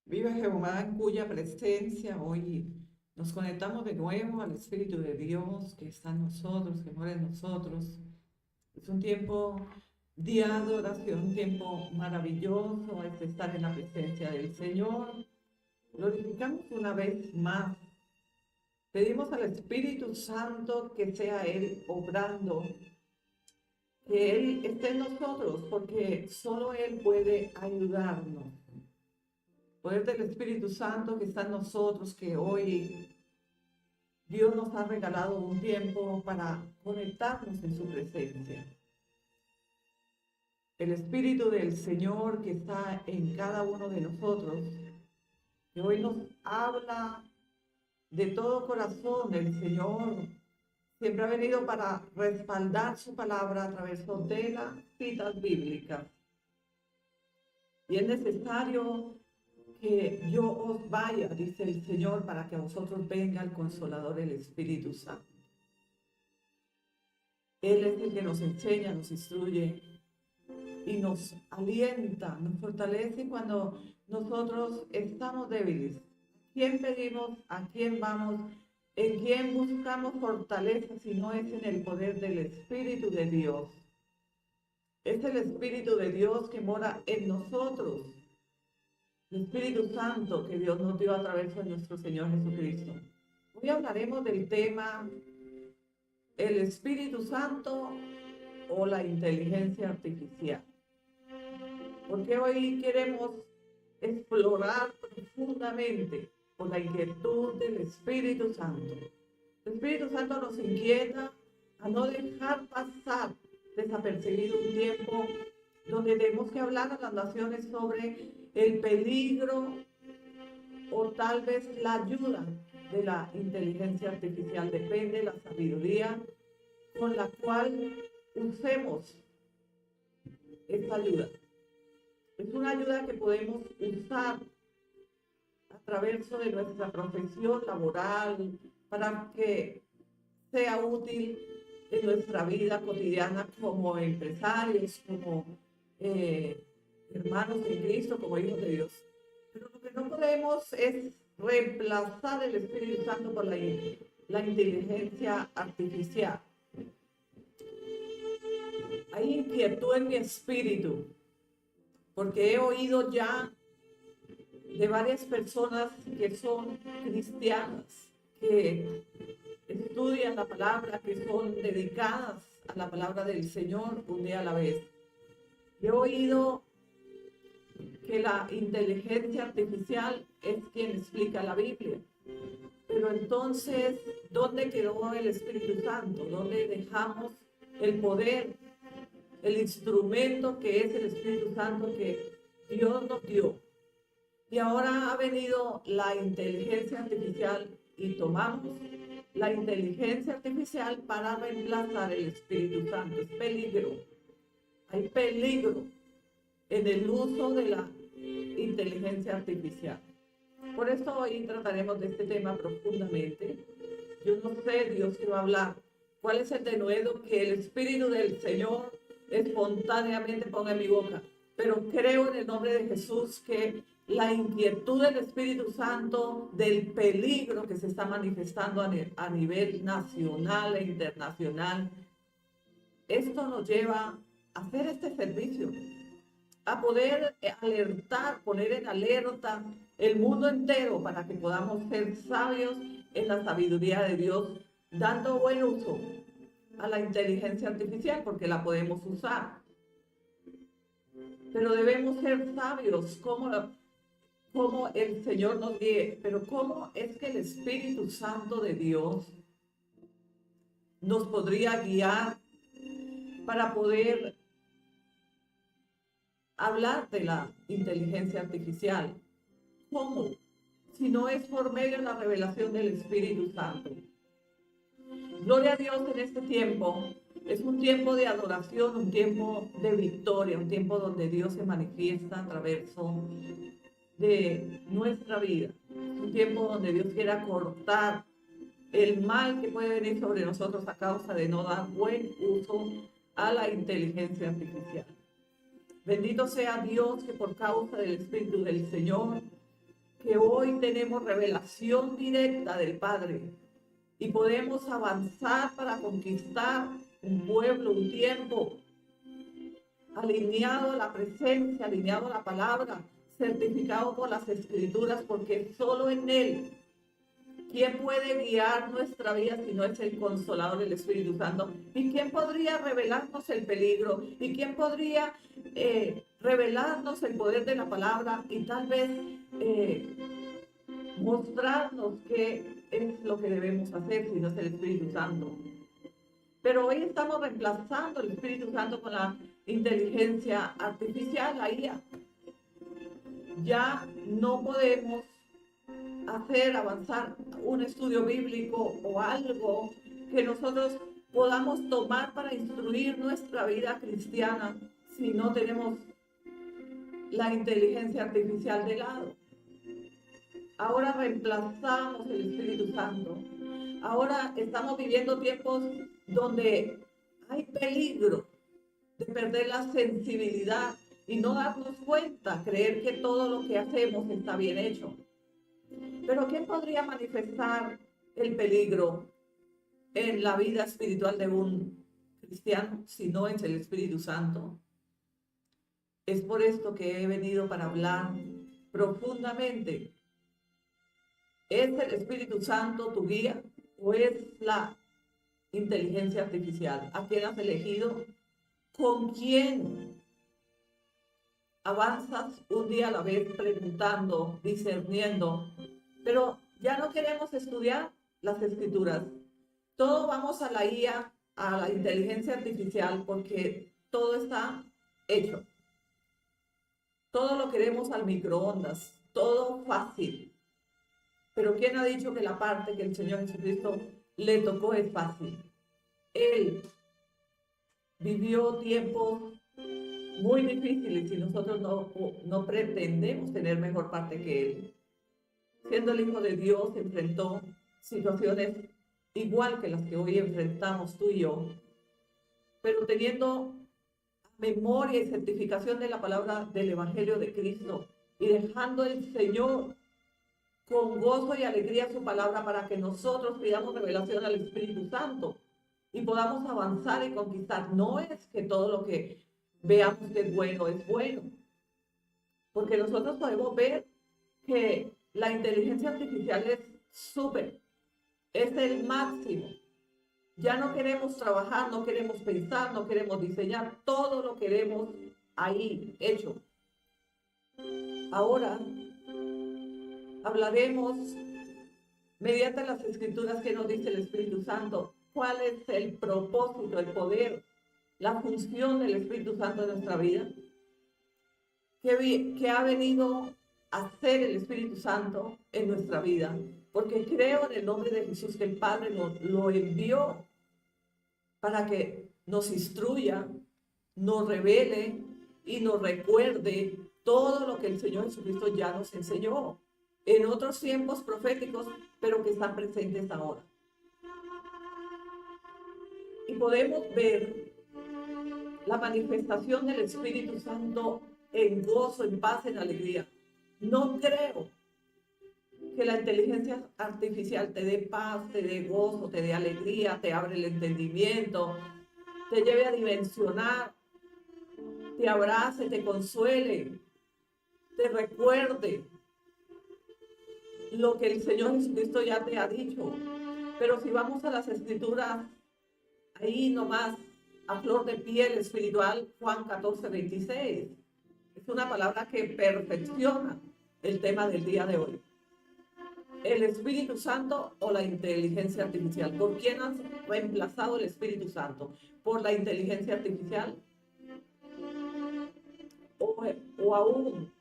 Viva Jehová, en cuya presencia hoy nos conectamos de nuevo al Espíritu de Dios que está en nosotros, que mora en nosotros. Es un tiempo de adoración, un tiempo maravilloso, es estar en la presencia del Señor. Glorificamos una vez más. Pedimos al Espíritu Santo que sea Él obrando, que Él esté en nosotros, porque solo Él puede ayudarnos. Poder del Espíritu Santo que está en nosotros, que hoy Dios nos ha regalado un tiempo para conectarnos en su presencia. El Espíritu del Señor que está en cada uno de nosotros, que hoy nos habla de todo corazón. El Señor siempre ha venido para respaldar su palabra a través de las citas bíblicas. Y es necesario que yo os vaya, dice el Señor, para que a vosotros venga el Consolador, el Espíritu Santo. Él es el que nos enseña, nos instruye y nos alienta, nos fortalece cuando nosotros estamos débiles. ¿A quién pedimos? ¿A quién vamos? ¿En quién buscamos fortaleza si no es en el poder del Espíritu de Dios? Es el Espíritu de Dios que mora en nosotros. El Espíritu Santo que Dios nos dio a través de nuestro Señor Jesucristo. Hoy hablaremos del tema el Espíritu Santo o la inteligencia artificial. Porque hoy queremos explorar profundamente por la inquietud del Espíritu Santo. El Espíritu Santo nos inquieta a no dejar pasar desapercibido un tiempo donde tenemos que hablar a las naciones sobre el peligro o tal vez la ayuda de la inteligencia artificial. Depende de la sabiduría con la cual usemos esta ayuda. Es una ayuda que podemos usar a través de nuestra profesión laboral para que sea útil en nuestra vida cotidiana como empresarios, como hermanos en Cristo, como hijos de Dios. Pero lo que no podemos es reemplazar el Espíritu Santo por la inteligencia artificial. Hay inquietud en mi espíritu, porque he oído ya de varias personas que son cristianas, que estudian la palabra, que son dedicadas a la palabra del Señor un día a la vez. He oído que la inteligencia artificial es quien explica la Biblia. Pero entonces, ¿dónde quedó el Espíritu Santo? ¿Dónde dejamos el poder, el instrumento que es el Espíritu Santo que Dios nos dio? Y ahora ha venido la inteligencia artificial y tomamos la inteligencia artificial para reemplazar el Espíritu Santo. Es peligro. Hay peligro en el uso de la inteligencia artificial. Por eso hoy trataremos de este tema profundamente. Yo no sé, Dios que va a hablar, cuál es el denuedo que el Espíritu del Señor espontáneamente ponga en mi boca. Pero creo en el nombre de Jesús que la inquietud del Espíritu Santo del peligro que se está manifestando a nivel nacional e internacional, esto nos lleva a hacer este servicio, a poder alertar, poner en alerta el mundo entero para que podamos ser sabios en la sabiduría de Dios, dando buen uso a la inteligencia artificial porque la podemos usar. Pero debemos ser sabios como el Señor nos guíe. Pero ¿cómo es que el Espíritu Santo de Dios nos podría guiar para poder hablar de la inteligencia artificial? ¿Cómo? Si no es por medio de la revelación del Espíritu Santo. Gloria a Dios en este tiempo. Es un tiempo de adoración, un tiempo de victoria, un tiempo donde Dios se manifiesta a través de nuestra vida. Es un tiempo donde Dios quiere cortar el mal que puede venir sobre nosotros a causa de no dar buen uso a la inteligencia artificial. Bendito sea Dios que por causa del Espíritu del Señor que hoy tenemos revelación directa del Padre y podemos avanzar para conquistar un pueblo, un tiempo, alineado a la presencia, alineado a la palabra, certificado por las Escrituras, porque solo en Él, ¿quién puede guiar nuestra vida si no es el Consolador, el Espíritu Santo? ¿Y quién podría revelarnos el peligro? ¿Y quién podría revelarnos el poder de la palabra y tal vez mostrarnos qué es lo que debemos hacer si no es el Espíritu Santo? Pero hoy estamos reemplazando el Espíritu Santo con la inteligencia artificial, la IA. Ya no podemos hacer avanzar un estudio bíblico o algo que nosotros podamos tomar para instruir nuestra vida cristiana si no tenemos la inteligencia artificial de lado. Ahora reemplazamos el Espíritu Santo. Ahora estamos viviendo tiempos donde hay peligro de perder la sensibilidad y no darnos cuenta, creer que todo lo que hacemos está bien hecho. Pero ¿quién podría manifestar el peligro en la vida espiritual de un cristiano si no es el Espíritu Santo? Es por esto que he venido para hablar profundamente. ¿Es el Espíritu Santo tu guía o es la inteligencia artificial? ¿A quién has elegido? ¿Con quién avanzas un día a la vez preguntando, discerniendo? Pero ya no queremos estudiar las Escrituras. Todo vamos a la IA, a la inteligencia artificial, porque todo está hecho. Todo lo queremos al microondas, todo fácil. Pero ¿quién ha dicho que la parte que el Señor Jesucristo le tocó es fácil? Él vivió tiempos muy difíciles y nosotros no pretendemos tener mejor parte que Él. Siendo el Hijo de Dios, enfrentó situaciones igual que las que hoy enfrentamos tú y yo, pero teniendo memoria y certificación de la palabra del Evangelio de Cristo y dejando el Señor con gozo y alegría su palabra para que nosotros pidamos revelación al Espíritu Santo y podamos avanzar y conquistar. No es que todo lo que veamos que es bueno, porque nosotros podemos ver que la inteligencia artificial es súper, es el máximo. Ya no queremos trabajar, no queremos pensar, no queremos diseñar, todo lo queremos ahí, hecho. Ahora hablaremos mediante las Escrituras que nos dice el Espíritu Santo, cuál es el propósito, el poder, la función del Espíritu Santo en nuestra vida, que ha venido a hacer el Espíritu Santo en nuestra vida, porque creo en el nombre de Jesús que el Padre lo envió para que nos instruya, nos revele y nos recuerde todo lo que el Señor Jesucristo ya nos enseñó en otros tiempos proféticos, pero que están presentes ahora. Y podemos ver la manifestación del Espíritu Santo en gozo, en paz, en alegría. No creo que la inteligencia artificial te dé paz, te dé gozo, te dé alegría, te abre el entendimiento, te lleve a dimensionar, te abrace, te consuele, te recuerde lo que el Señor Jesucristo ya te ha dicho. Pero si vamos a las Escrituras, ahí nomás, a flor de piel espiritual, Juan 14:26. Es una palabra que perfecciona el tema del día de hoy. ¿El Espíritu Santo o la inteligencia artificial? ¿Por quién has reemplazado el Espíritu Santo? ¿Por la inteligencia artificial? ¿O aún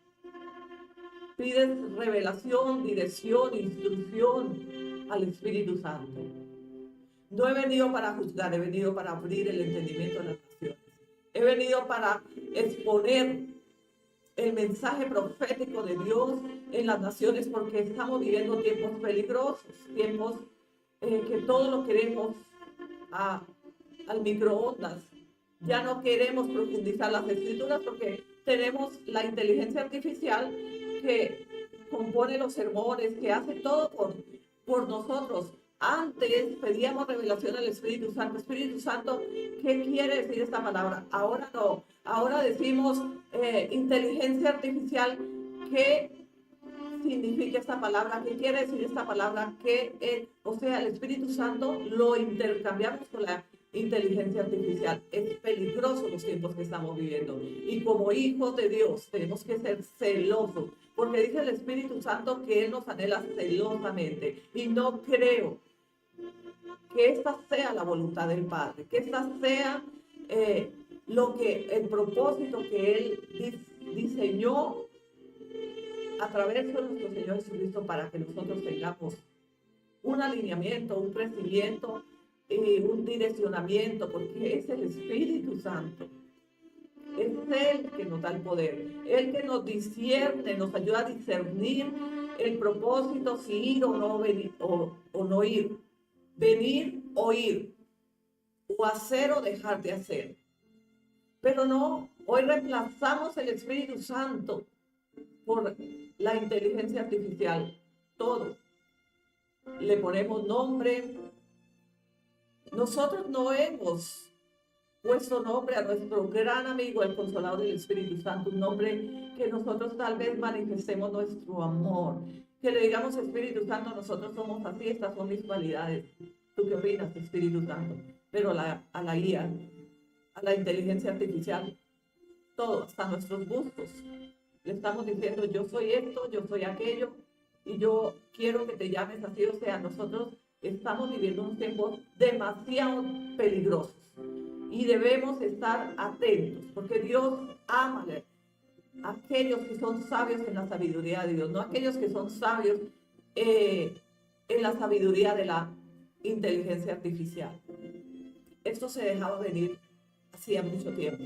pides revelación, dirección, instrucción al Espíritu Santo? No he venido para juzgar, he venido para abrir el entendimiento de las naciones. He venido para exponer el mensaje profético de Dios en las naciones, porque estamos viviendo tiempos peligrosos, tiempos que todo lo queremos al microondas. Ya no queremos profundizar las Escrituras porque tenemos la inteligencia artificial que compone los sermones, que hace todo por nosotros. Antes pedíamos revelación al Espíritu Santo. Espíritu Santo, ¿qué quiere decir esta palabra? Ahora no. Ahora decimos inteligencia artificial. ¿Qué significa esta palabra? ¿Qué quiere decir esta palabra? O sea, el Espíritu Santo lo intercambiamos con la inteligencia artificial. Es peligroso los tiempos que estamos viviendo. Y como hijos de Dios tenemos que ser celosos, porque dice el Espíritu Santo que Él nos anhela celosamente. Y no creo que esta sea la voluntad del Padre, que esta sea el propósito que Él diseñó a través de nuestro Señor Jesucristo para que nosotros tengamos un alineamiento, un crecimiento y un direccionamiento, porque es el Espíritu Santo. Es Él que nos da el poder, Él que nos discierne, nos ayuda a discernir el propósito, si ir o no venir, o no ir, venir o ir, o hacer o dejar de hacer. Pero no, hoy reemplazamos el Espíritu Santo por la inteligencia artificial, todo. Le ponemos nombre. Nosotros no hemos puesto nombre a nuestro gran amigo, el Consolador del Espíritu Santo, un nombre que nosotros tal vez manifestemos nuestro amor, que le digamos, Espíritu Santo, nosotros somos así, estas son mis cualidades. ¿Tú qué opinas, Espíritu Santo? Pero a la IA, a la inteligencia artificial, todo, hasta nuestros gustos. Le estamos diciendo, yo soy esto, yo soy aquello, y yo quiero que te llames así. O sea, nosotros estamos viviendo unos tiempos demasiado peligrosos y debemos estar atentos, porque Dios ama a aquellos que son sabios en la sabiduría de Dios, no aquellos que son sabios en la sabiduría de la inteligencia artificial. Esto se dejaba venir hacía mucho tiempo.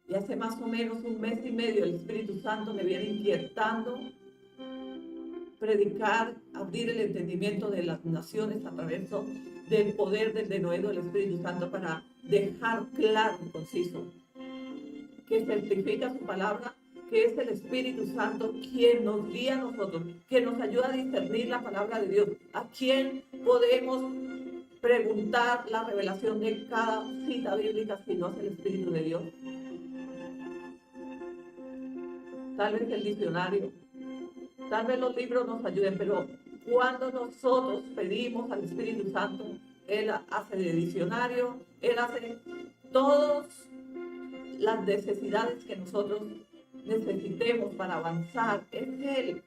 Y hace más o menos un mes y medio el Espíritu Santo me viene inquietando predicar, abrir el entendimiento de las naciones a través del poder del denuedo del Espíritu Santo, para dejar claro y conciso que certifica su palabra, que es el Espíritu Santo quien nos guía a nosotros, que nos ayuda a discernir la palabra de Dios, a quien podemos preguntar la revelación de cada cita bíblica si no es el Espíritu de Dios. Tal vez el diccionario, tal vez los libros nos ayuden, pero cuando nosotros pedimos al Espíritu Santo, Él hace de diccionario, Él hace todas las necesidades que nosotros necesitemos para avanzar. Es Él.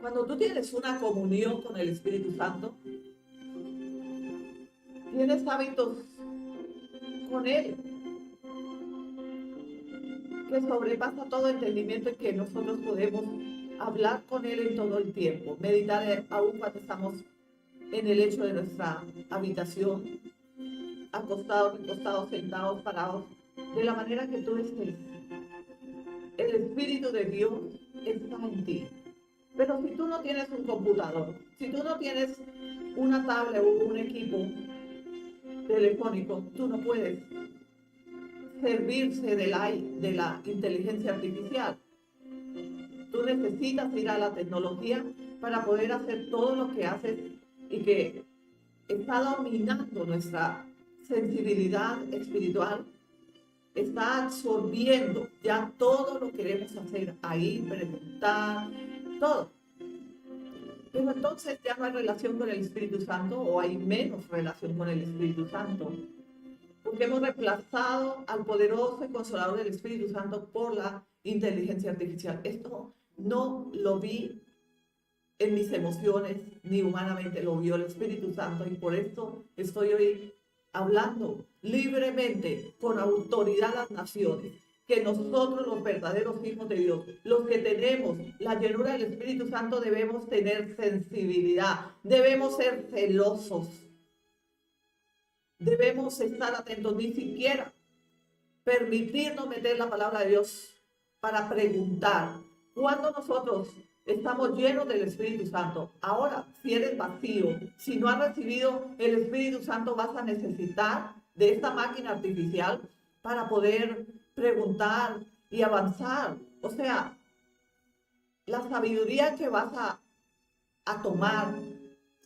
Cuando tú tienes una comunión con el Espíritu Santo, tienes hábitos con Él que sobrepasa todo entendimiento, y que nosotros podemos hablar con Él en todo el tiempo, meditar aún cuando estamos en el lecho de nuestra habitación, acostados, recostados, sentados, parados, de la manera que tú estés. El Espíritu de Dios está en ti. Pero si tú no tienes un computador, si tú no tienes una tablet o un equipo telefónico, tú no puedes servirse de la inteligencia artificial. Tú necesitas ir a la tecnología para poder hacer todo lo que haces, y que está dominando nuestra sensibilidad espiritual, está absorbiendo ya todo lo que queremos hacer ahí, preguntar, todo. Pero entonces ya no hay relación con el Espíritu Santo, o hay menos relación con el Espíritu Santo, porque hemos reemplazado al poderoso y consolador del Espíritu Santo por la inteligencia artificial. Esto no lo vi en mis emociones, ni humanamente, lo vio el Espíritu Santo, y por esto estoy hoy hablando libremente, con autoridad a las naciones, que nosotros, los verdaderos hijos de Dios, los que tenemos la llenura del Espíritu Santo, debemos tener sensibilidad, debemos ser celosos, debemos estar atentos, ni siquiera permitirnos meter la palabra de Dios para preguntar. Cuando nosotros estamos llenos del Espíritu Santo, ahora, si eres vacío, si no has recibido el Espíritu Santo, vas a necesitar de esta máquina artificial para poder preguntar y avanzar. O sea, la sabiduría que vas a tomar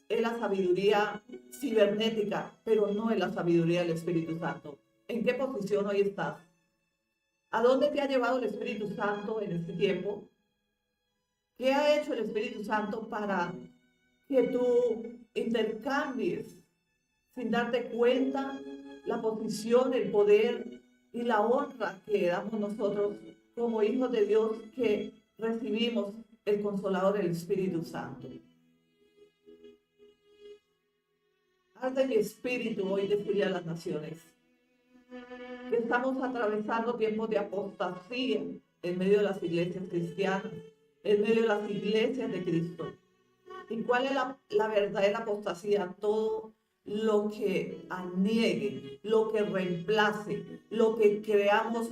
es la sabiduría cibernética, pero no es la sabiduría del Espíritu Santo. ¿En qué posición hoy estás? ¿A dónde te ha llevado el Espíritu Santo en este tiempo? ¿Qué ha hecho el Espíritu Santo para que tú intercambies sin darte cuenta la posición, el poder y la honra que damos nosotros como hijos de Dios que recibimos el Consolador, el Espíritu Santo? Arde mi espíritu hoy decirle a las naciones que estamos atravesando tiempos de apostasía en medio de las iglesias cristianas, en medio de las iglesias de Cristo. ¿Y cuál es la verdadera apostasía? Todo lo que aniegue, lo que reemplace, lo que creamos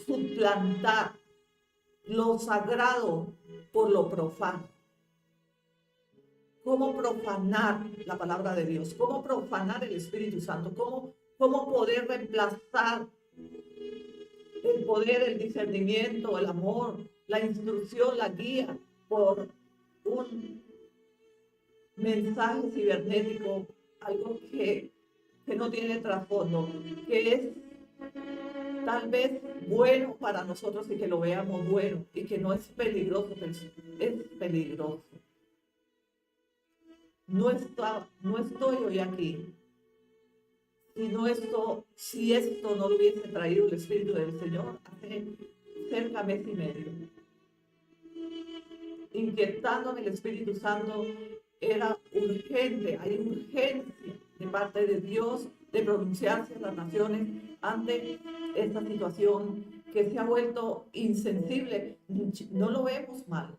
suplantar lo sagrado por lo profano. ¿Cómo profanar la palabra de Dios? ¿Cómo profanar el Espíritu Santo? ¿Cómo poder reemplazar el poder, el discernimiento, el amor, la instrucción, la guía por un mensaje cibernético, algo que no tiene trasfondo, que es tal vez bueno para nosotros y que lo veamos bueno y que no es peligroso, pero es peligroso? No estoy hoy aquí si esto no lo hubiese traído el Espíritu del Señor hace cerca de mes y medio. Inquietándome el Espíritu Santo, era urgente, hay urgencia de parte de Dios de pronunciarse a las naciones ante esta situación que se ha vuelto insensible. No lo vemos mal,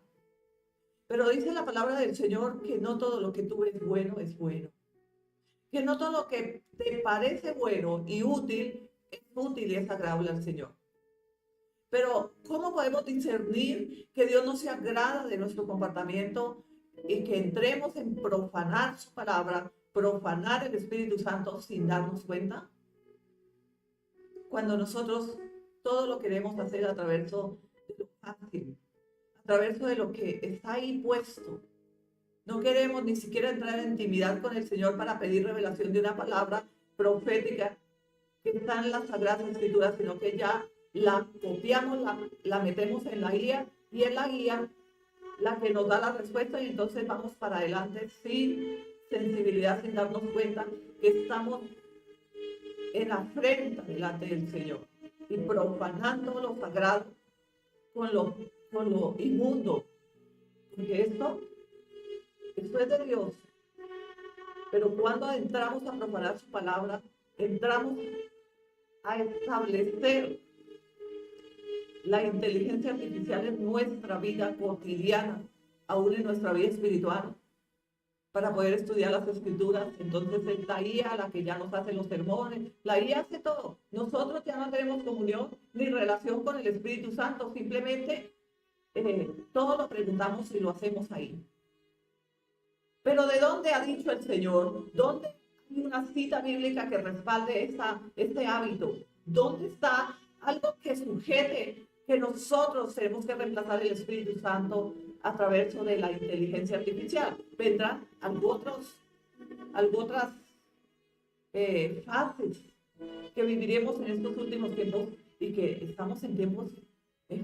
pero dice la palabra del Señor que no todo lo que tú ves bueno es bueno. Que no todo lo que te parece bueno y útil es útil y es agradable al Señor. Pero ¿cómo podemos discernir que Dios no se agrada de nuestro comportamiento y que entremos en profanar su palabra, profanar el Espíritu Santo sin darnos cuenta? Cuando nosotros todo lo queremos hacer a través de lo fácil, a través de lo que está ahí puesto. No queremos ni siquiera entrar en intimidad con el Señor para pedir revelación de una palabra profética que está en las Sagradas Escrituras, sino que ya la copiamos, la metemos en la guía, y es la guía la que nos da la respuesta, y entonces vamos para adelante sin sensibilidad, sin darnos cuenta que estamos en afrenta delante del Señor y profanando lo sagrado con lo inmundo, porque esto es de Dios. Pero cuando entramos a profanar su palabra, entramos a establecer la inteligencia artificial en nuestra vida cotidiana, aún en nuestra vida espiritual, para poder estudiar las Escrituras. Entonces es la IA la que ya nos hace los sermones, la IA hace todo. Nosotros ya no tenemos comunión ni relación con el Espíritu Santo, simplemente todo lo preguntamos y lo hacemos ahí. Pero ¿de dónde ha dicho el Señor? ¿Dónde hay una cita bíblica que respalde este hábito? ¿Dónde está algo que sujete que nosotros tenemos que reemplazar el Espíritu Santo a través de la inteligencia artificial? Vendrán otras fases que viviremos en estos últimos tiempos y que estamos en tiempos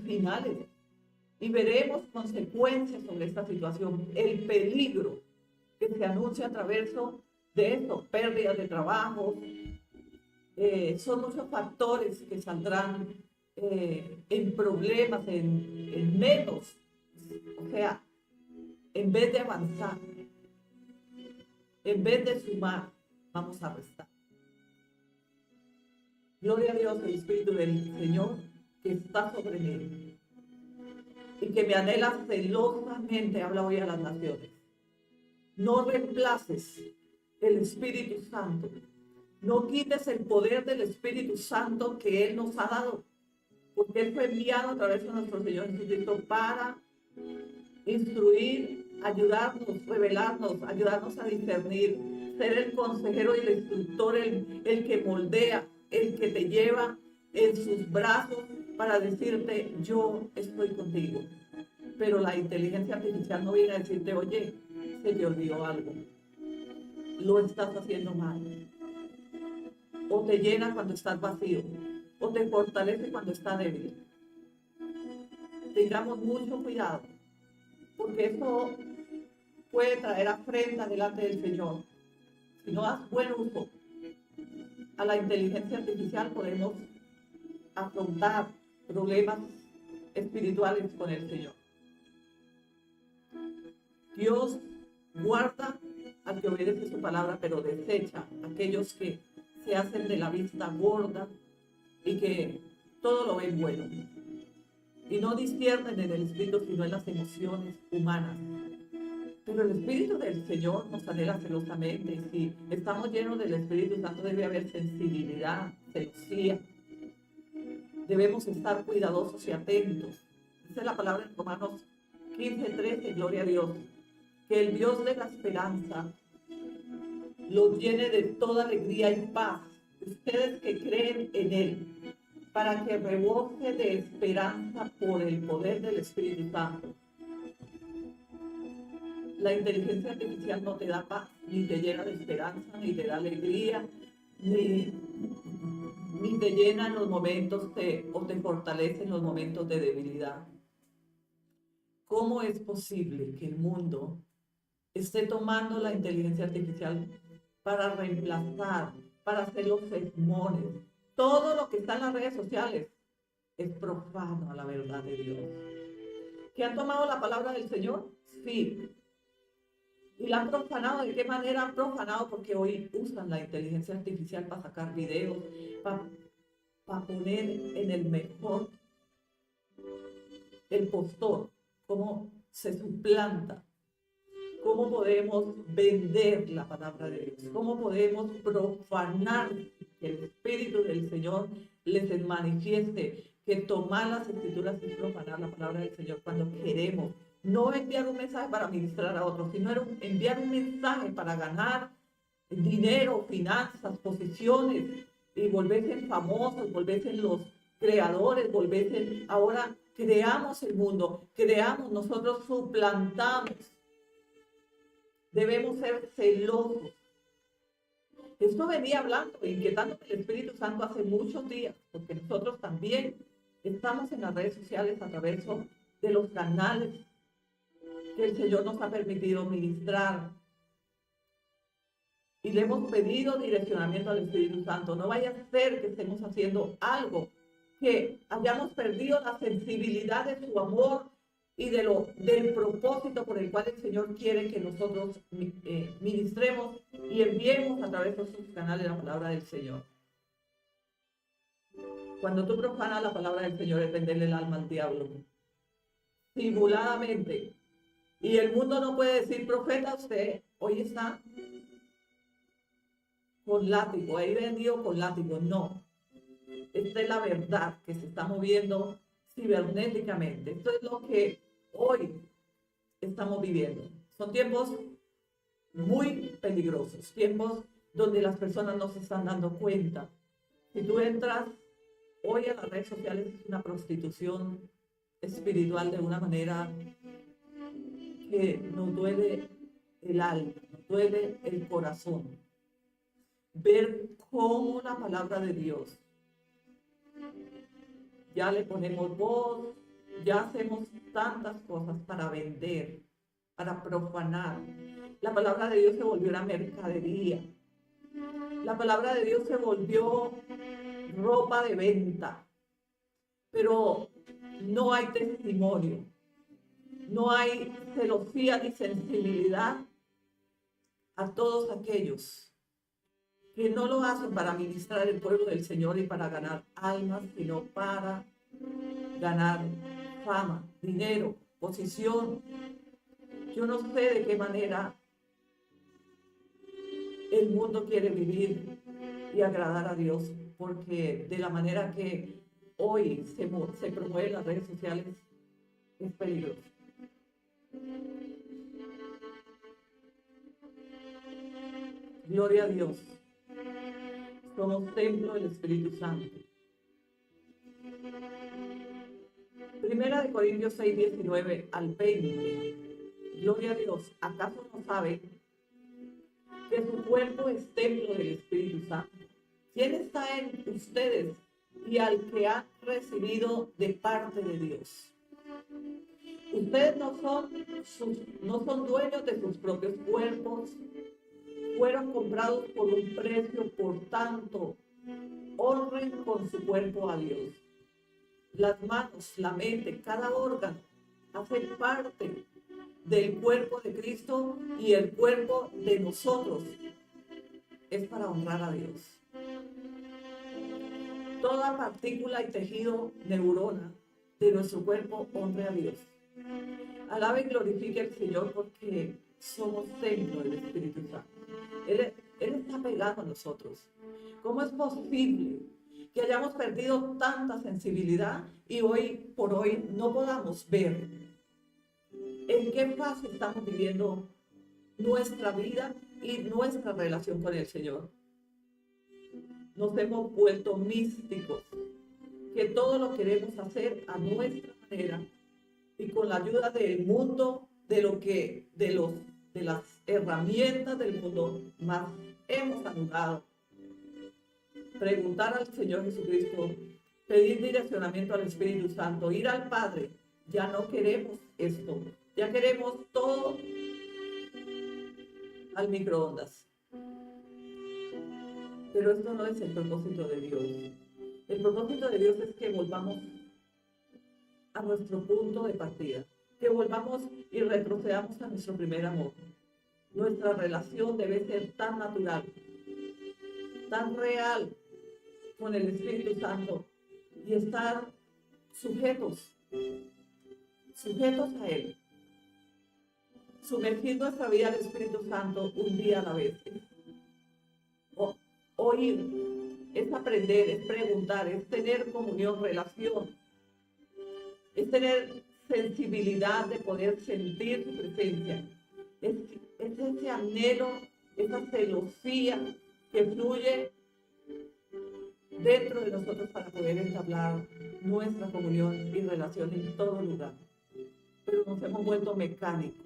finales. Y veremos consecuencias sobre esta situación, el peligro que se anuncia a través de esto, pérdidas de trabajo. Son muchos factores que saldrán en problemas, en menos. O sea, en vez de avanzar, en vez de sumar, vamos a restar. Gloria a Dios, el Espíritu del Señor que está sobre mí y que me anhela celosamente, habla hoy a las naciones. No reemplaces el Espíritu Santo. No quites el poder del Espíritu Santo que Él nos ha dado, porque Él fue enviado a través de nuestro Señor Jesucristo para instruir, ayudarnos, revelarnos, ayudarnos a discernir, ser el consejero y el instructor, el que moldea, el que te lleva en sus brazos para decirte: yo estoy contigo. Pero la inteligencia artificial no viene a decirte, oye, se te olvidó algo, lo estás haciendo mal. O te llena cuando estás vacío, o te fortalece cuando estás débil. Tengamos mucho cuidado, porque eso puede traer afrenta delante del Señor. Si no das buen uso a la inteligencia artificial, podemos afrontar problemas espirituales con el Señor. Dios guarda al que obedece su palabra, pero desecha a aquellos que se hacen de la vista gorda y que todo lo ven bueno. Y no disciernen en el espíritu, sino en las emociones humanas. Pero el Espíritu del Señor nos anhela celosamente. Y si estamos llenos del Espíritu Santo, debe haber sensibilidad, celosía. Debemos estar cuidadosos y atentos. Dice la palabra en Romanos 15:13, gloria a Dios. Que el Dios de la esperanza los llene de toda alegría y paz, ustedes que creen en Él, para que rebose de esperanza por el poder del Espíritu Santo. La inteligencia artificial no te da paz, ni te llena de esperanza, ni te da alegría, ni te llena en los momentos o te fortalece en los momentos de debilidad. ¿Cómo es posible que el mundo esté tomando la inteligencia artificial para reemplazar, para hacer los sermones? Todo lo que está en las redes sociales es profano a la verdad de Dios. ¿Que han tomado la palabra del Señor? Sí. ¿Y la han profanado? ¿De qué manera han profanado? Porque hoy usan la inteligencia artificial para sacar videos, para poner en el mejor el postor, cómo se suplanta, cómo podemos vender la palabra de Dios, cómo podemos profanar que el Espíritu del Señor les manifieste, que tomar las Escrituras es profanar la palabra del Señor cuando queremos no enviar un mensaje para ministrar a otros, sino enviar un mensaje para ganar dinero, finanzas, posiciones, y volverse famosos, volverse los creadores, volverse, ahora creamos el mundo, nosotros suplantamos. Debemos ser celosos. Esto venía hablando, inquietando el Espíritu Santo hace muchos días, porque nosotros también estamos en las redes sociales a través de los canales que el Señor nos ha permitido ministrar. Y le hemos pedido direccionamiento al Espíritu Santo. No vaya a ser que estemos haciendo algo, que hayamos perdido la sensibilidad de su amor y del propósito por el cual el Señor quiere que nosotros ministremos y enviemos a través de sus canales la palabra del Señor. Cuando tú profanas la palabra del Señor es venderle el alma al diablo, simuladamente. Y el mundo no puede decir, profeta, usted hoy está con látigo, ahí vendido con látigo. No, esta es la verdad que se está moviendo cibernéticamente. Esto es lo que hoy estamos viviendo. Son tiempos muy peligrosos, tiempos donde las personas no se están dando cuenta. Si tú entras hoy a las redes sociales, es una prostitución espiritual de una manera que nos duele el alma, nos duele el corazón. Ver cómo la palabra de Dios, ya le ponemos voz, ya hacemos tantas cosas para vender, para profanar. La palabra de Dios se volvió una mercadería. La palabra de Dios se volvió ropa de venta. Pero no hay testimonio, no hay celosía ni sensibilidad a todos aquellos que no lo hacen para ministrar el pueblo del Señor y para ganar almas, sino para ganar fama, dinero, posición. Yo no sé de qué manera el mundo quiere vivir y agradar a Dios, porque de la manera que hoy se promueven las redes sociales es peligroso. Gloria a Dios. Somos templo del Espíritu Santo. Primera de Corintios 6, 19 al 20. Gloria a Dios. ¿Acaso no saben que su cuerpo es templo del Espíritu Santo? ¿Quién está en ustedes y al que han recibido de parte de Dios? Ustedes no son dueños de sus propios cuerpos. Fueron comprados por un precio, por tanto, honren con su cuerpo a Dios. Las manos, la mente, cada órgano hace parte del cuerpo de Cristo y el cuerpo de nosotros es para honrar a Dios. Toda partícula y tejido, neurona de nuestro cuerpo honre a Dios. Alabe y glorifique al Señor porque somos templo del Espíritu Santo. Él está pegado a nosotros. ¿Cómo es posible que hayamos perdido tanta sensibilidad y hoy por hoy no podamos ver en qué fase estamos viviendo nuestra vida y nuestra relación con el Señor? Nos hemos vuelto místicos, que todo lo queremos hacer a nuestra manera y con la ayuda del mundo, de las herramientas del mundo, más hemos anulado. Preguntar al Señor Jesucristo, pedir direccionamiento al Espíritu Santo, ir al Padre. Ya no queremos esto, ya queremos todo al microondas. Pero esto no es el propósito de Dios. El propósito de Dios es que volvamos a nuestro punto de partida, que volvamos y retrocedamos a nuestro primer amor. Nuestra relación debe ser tan natural, tan real con el Espíritu Santo y estar sujetos a Él. Sumergir nuestra vida al Espíritu Santo un día a la vez. Oír es aprender, es preguntar, es tener comunión, relación, es tener sensibilidad de poder sentir su presencia. Es ese anhelo, esa celosía que fluye dentro de nosotros para poder entablar nuestra comunión y relación en todo lugar. Pero nos hemos vuelto mecánicos.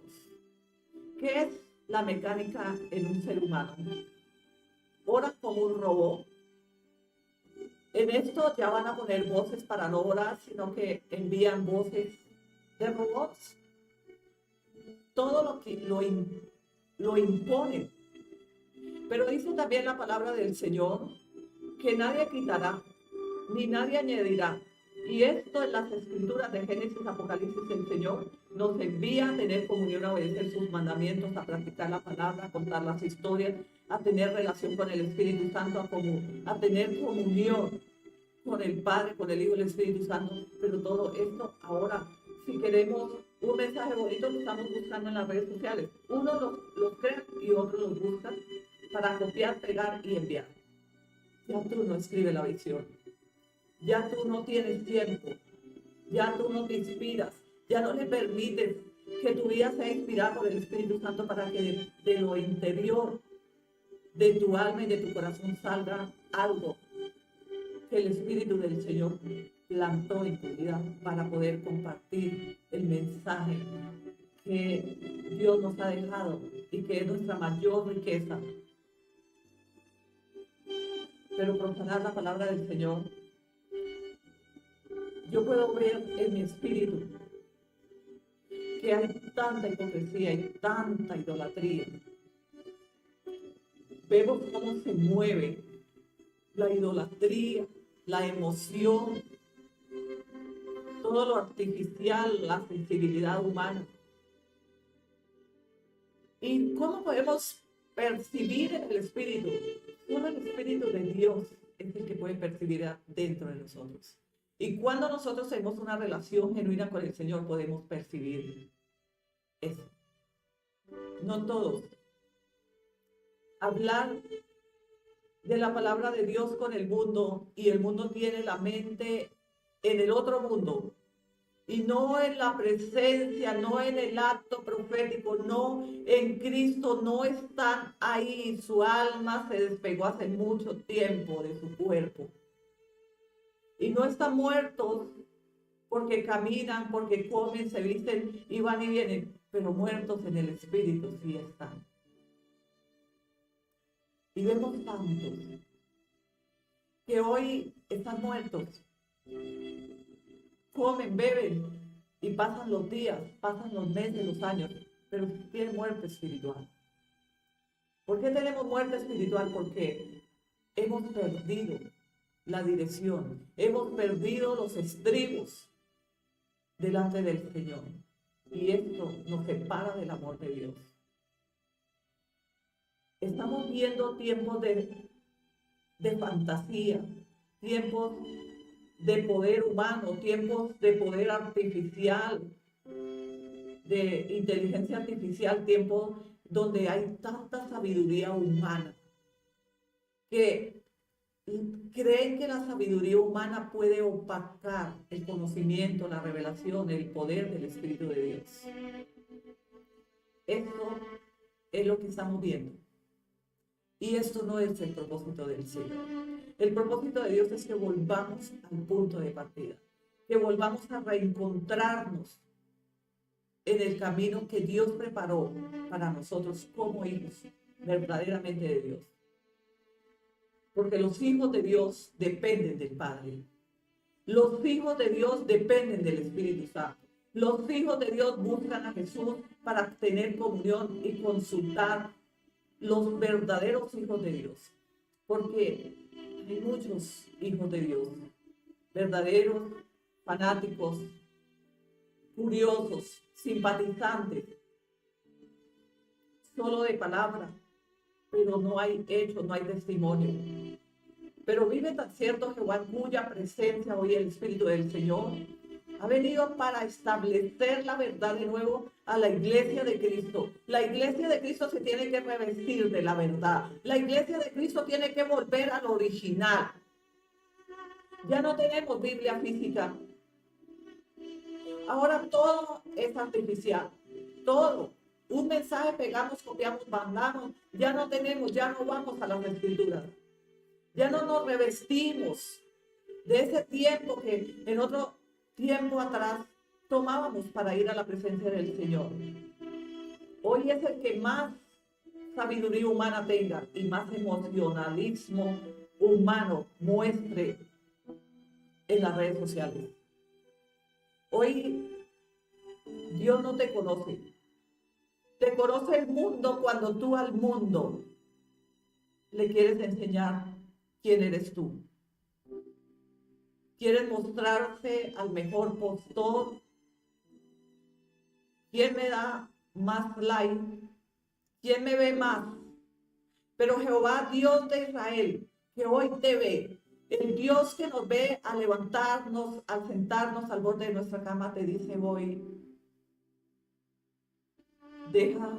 ¿Qué es la mecánica en un ser humano? Oran como un robot. En esto ya van a poner voces para no orar, sino que envían voces de robots. Todo lo que lo imponen. Pero dice también la palabra del Señor que nadie quitará, ni nadie añadirá. Y esto en las escrituras de Génesis, Apocalipsis, el Señor nos envía a tener comunión, a obedecer sus mandamientos, a practicar la palabra, a contar las historias, a tener relación con el Espíritu Santo, a tener comunión con el Padre, con el Hijo y el Espíritu Santo. Pero todo esto ahora, si queremos un mensaje bonito, lo estamos buscando en las redes sociales. Unos los crean y otros los buscan para copiar, pegar y enviar. Ya tú no escribes la visión. Ya tú no tienes tiempo. Ya tú no te inspiras. Ya no le permites que tu vida sea inspirada por el Espíritu Santo para que de lo interior de tu alma y de tu corazón salga algo que el Espíritu del Señor plantó en tu vida para poder compartir el mensaje que Dios nos ha dejado y que es nuestra mayor riqueza. Pero profanar la palabra del Señor, yo puedo ver en mi espíritu que hay tanta hipocresía y tanta idolatría. Vemos cómo se mueve la idolatría, la emoción, todo lo artificial, la sensibilidad humana. ¿Y cómo podemos percibir el Espíritu? Solo el Espíritu de Dios es el que puede percibir dentro de nosotros. Y cuando nosotros tenemos una relación genuina con el Señor, podemos percibir eso. No todos. Hablar de la palabra de Dios con el mundo y el mundo tiene la mente en el otro mundo y no en la presencia, no en el acto profético, no en Cristo, no están ahí. Su alma se despegó hace mucho tiempo de su cuerpo y no están muertos porque caminan, porque comen, se visten y van y vienen, pero muertos en el espíritu sí están. Y vemos tantos que hoy están muertos, comen, beben y pasan los días, pasan los meses, los años, pero tienen muerte espiritual. ¿Por qué tenemos muerte espiritual? Porque hemos perdido la dirección, hemos perdido los estribos delante del Señor. Y esto nos separa del amor de Dios. Estamos viendo tiempos de fantasía, tiempos de poder humano, tiempos de poder artificial, de inteligencia artificial, tiempos donde hay tanta sabiduría humana que creen que la sabiduría humana puede opacar el conocimiento, la revelación, el poder del Espíritu de Dios. Esto es lo que estamos viendo. Y esto no es el propósito del Señor. El propósito de Dios es que volvamos al punto de partida, que volvamos a reencontrarnos en el camino que Dios preparó para nosotros como hijos verdaderamente de Dios. Porque los hijos de Dios dependen del Padre. Los hijos de Dios dependen del Espíritu Santo. Los hijos de Dios buscan a Jesús para tener comunión y consultar los verdaderos hijos de Dios. Porque hay muchos hijos de Dios, verdaderos, fanáticos, curiosos, simpatizantes, solo de palabra, pero no hay hecho, no hay testimonio. Pero vive tan cierto Jehová, cuya presencia hoy el Espíritu del Señor ha venido para establecer la verdad de nuevo a la iglesia de Cristo. La iglesia de Cristo se tiene que revestir de la verdad. La iglesia de Cristo tiene que volver al original. Ya no tenemos Biblia física. Ahora todo es artificial. Todo. Un mensaje pegamos, copiamos, mandamos. Ya no tenemos, ya no vamos a las escrituras. Ya no nos revestimos de ese tiempo que en otro tiempo atrás tomábamos para ir a la presencia del Señor. Hoy es el que más sabiduría humana tenga y más emocionalismo humano muestre en las redes sociales. Hoy Dios no te conoce. Te conoce el mundo cuando tú al mundo le quieres enseñar quién eres tú. Quieres mostrarse al mejor postor. ¿Quién me da más like? ¿Quién me ve más? Pero Jehová, Dios de Israel, que hoy te ve, el Dios que nos ve al levantarnos, al sentarnos al borde de nuestra cama, te dice hoy, deja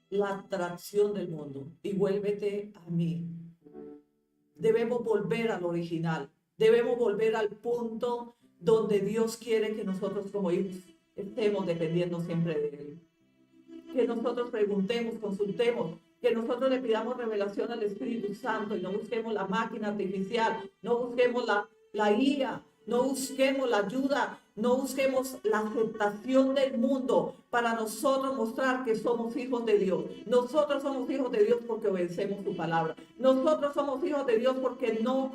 la atracción del mundo y vuélvete a mí. Debemos volver al original. Debemos volver al punto donde Dios quiere que nosotros como hijos estemos dependiendo siempre de Él. Que nosotros preguntemos, consultemos, que nosotros le pidamos revelación al Espíritu Santo y no busquemos la máquina artificial, no busquemos la IA, no busquemos la ayuda, no busquemos la aceptación del mundo para nosotros mostrar que somos hijos de Dios. Nosotros somos hijos de Dios porque obedecemos su palabra. Nosotros somos hijos de Dios porque no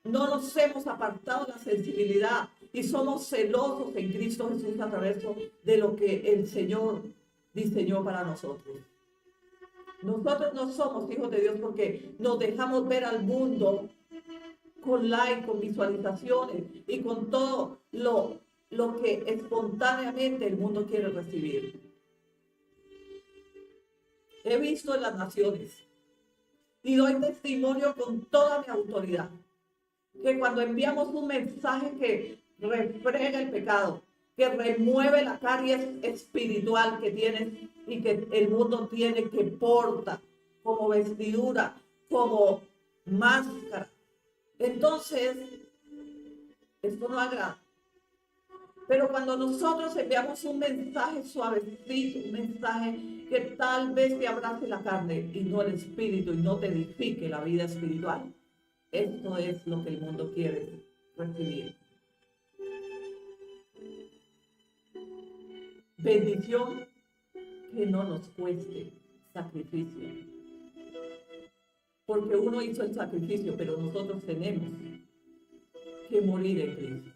nos hemos apartado la sensibilidad y somos celosos en Cristo Jesús a través de lo que el Señor diseñó para nosotros. Nosotros no somos hijos de Dios porque nos dejamos ver al mundo con like, con visualizaciones y con todo lo que espontáneamente el mundo quiere recibir. He visto en las naciones y doy testimonio con toda mi autoridad que cuando enviamos un mensaje que refrega el pecado, que remueve la caries espiritual que tienes y que el mundo tiene, que porta como vestidura, como máscara, entonces esto no agrada. Pero cuando nosotros enviamos un mensaje suavecito, un mensaje que tal vez te abrace la carne y no el espíritu y no te edifique la vida espiritual, esto es lo que el mundo quiere recibir. bendición que no nos cueste sacrificio. Porque uno hizo el sacrificio, pero nosotros tenemos que morir en Cristo.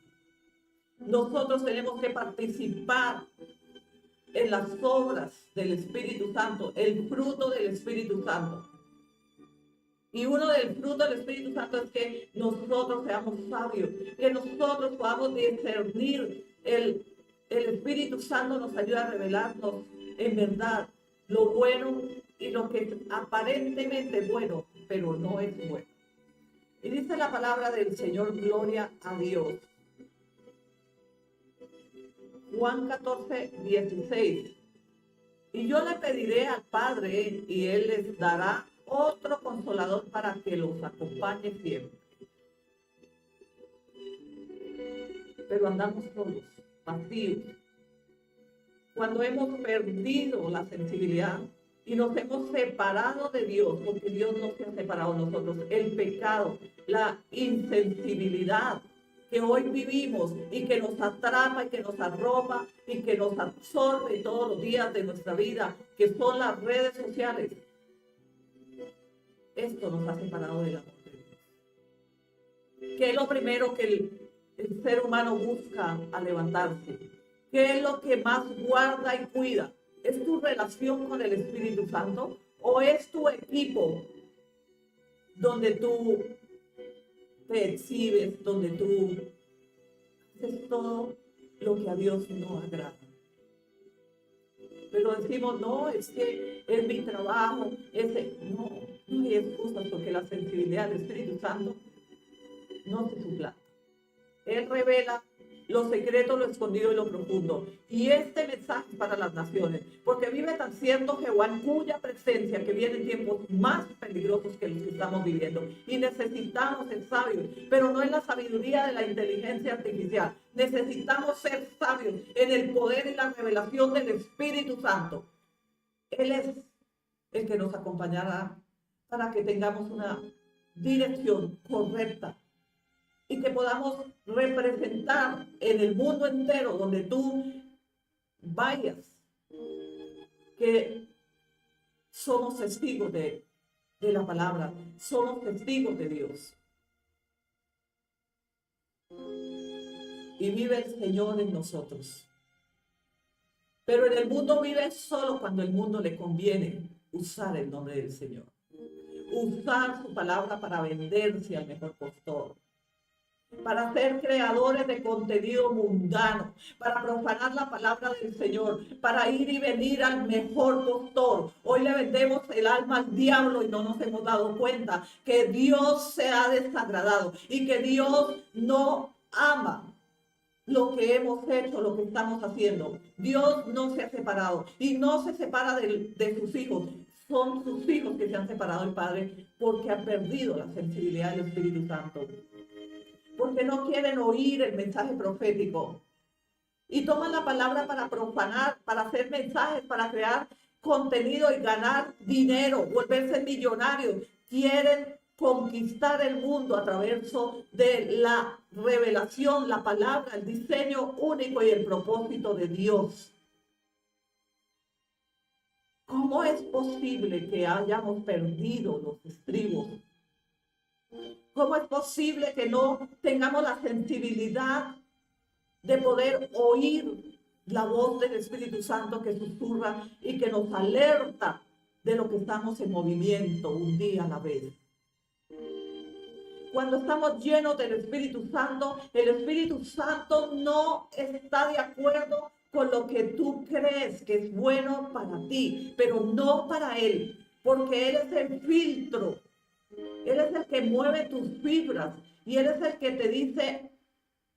Nosotros tenemos que participar en las obras del Espíritu Santo, el fruto del Espíritu Santo. Y uno del fruto del Espíritu Santo es que nosotros seamos sabios, que nosotros podamos discernir. El Espíritu Santo nos ayuda a revelarnos en verdad lo bueno y lo que es aparentemente bueno, pero no es bueno. Y dice la palabra del Señor, gloria a Dios. Juan 14, 16. Y yo le pediré al Padre y Él les dará otro consolador para que los acompañe siempre. Pero andamos solos, vacíos. Cuando hemos perdido la sensibilidad y nos hemos separado de Dios, porque Dios no se ha separado de nosotros, el pecado, la insensibilidad que hoy vivimos y que nos atrapa y que nos arropa y que nos absorbe todos los días de nuestra vida, que son las redes sociales. Esto nos ha separado del amor de Dios. ¿Qué es lo primero que el ser humano busca al levantarse? ¿Qué es lo que más guarda y cuida? ¿Es tu relación con el Espíritu Santo? ¿O es tu equipo donde tú te exhibes, donde tú haces todo lo que a Dios no agrada? Pero decimos, no, es que es mi trabajo, no hay excusas, porque la sensibilidad del Espíritu Santo no se suplanta. Él revela lo secreto, lo escondido y lo profundo. Y este mensaje es para las naciones, porque vive tan cierto Jehová en cuya presencia que vienen tiempos más peligrosos que los que estamos viviendo. Y necesitamos ser sabios, pero no en la sabiduría de la inteligencia artificial. Necesitamos ser sabios en el poder y la revelación del Espíritu Santo. Él es el que nos acompañará para que tengamos una dirección correcta y que podamos representar en el mundo entero donde tú vayas, que somos testigos de la palabra, somos testigos de Dios. Y vive el Señor en nosotros. Pero en el mundo vive solo cuando el mundo le conviene usar el nombre del Señor. Usar su palabra para venderse al mejor postor, para ser creadores de contenido mundano, para profanar la palabra del Señor, para ir y venir al mejor postor. Hoy le vendemos el alma al diablo y no nos hemos dado cuenta que Dios se ha desagradado y que Dios no ama lo que hemos hecho, lo que estamos haciendo. Dios no se ha separado y no se separa de sus hijos. Son sus hijos que se han separado del Padre porque han perdido la sensibilidad del Espíritu Santo, porque no quieren oír el mensaje profético y toman la palabra para profanar, para hacer mensajes, para crear contenido y ganar dinero, volverse millonarios. Quieren conquistar el mundo a través de la revelación, la palabra, el diseño único y el propósito de Dios. ¿Cómo es posible que hayamos perdido los estribos? ¿Cómo es posible que no tengamos la sensibilidad de poder oír la voz del Espíritu Santo que susurra y que nos alerta de lo que estamos en movimiento un día a la vez? Cuando estamos llenos del Espíritu Santo, el Espíritu Santo no está de acuerdo con lo que tú crees que es bueno para ti, pero no para Él, porque Él es el filtro. Él es el que mueve tus fibras y Él es el que te dice,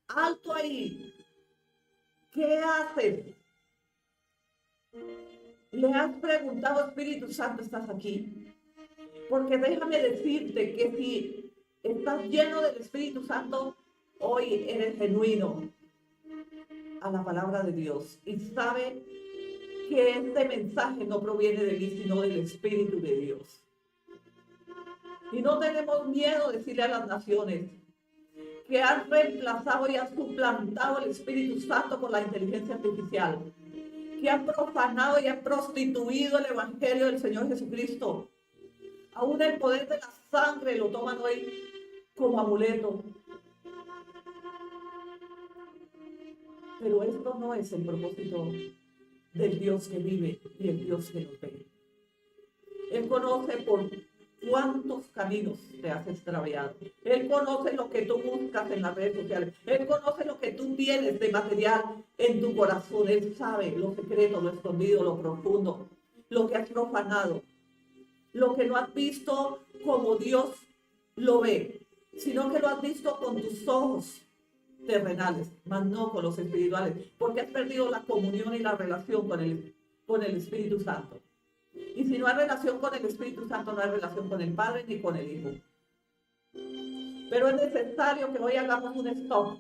alto ahí, ¿qué haces? ¿Le has preguntado, Espíritu Santo, estás aquí? Porque déjame decirte que si estás lleno del Espíritu Santo, hoy eres genuino a la palabra de Dios y sabe que este mensaje no proviene de mí, sino del Espíritu de Dios. Y no tenemos miedo de decirle a las naciones que han reemplazado y han suplantado el Espíritu Santo con la inteligencia artificial, que han profanado y han prostituido el Evangelio del Señor Jesucristo. Aún el poder de la sangre lo toman hoy como amuleto. Pero esto no es el propósito del Dios que vive y el Dios que nos ve. Él conoce por cuántos caminos te has extraviado. Él conoce lo que tú buscas en las redes sociales. Él conoce lo que tú tienes de material en tu corazón. Él sabe lo secreto, lo escondido, lo profundo, lo que has profanado, lo que no has visto como Dios lo ve, sino que lo has visto con tus ojos terrenales, mas no con los espirituales, porque has perdido la comunión y la relación con el Espíritu Santo. Y si no hay relación con el Espíritu Santo, no hay relación con el Padre ni con el Hijo. Pero es necesario que hoy hagamos un stop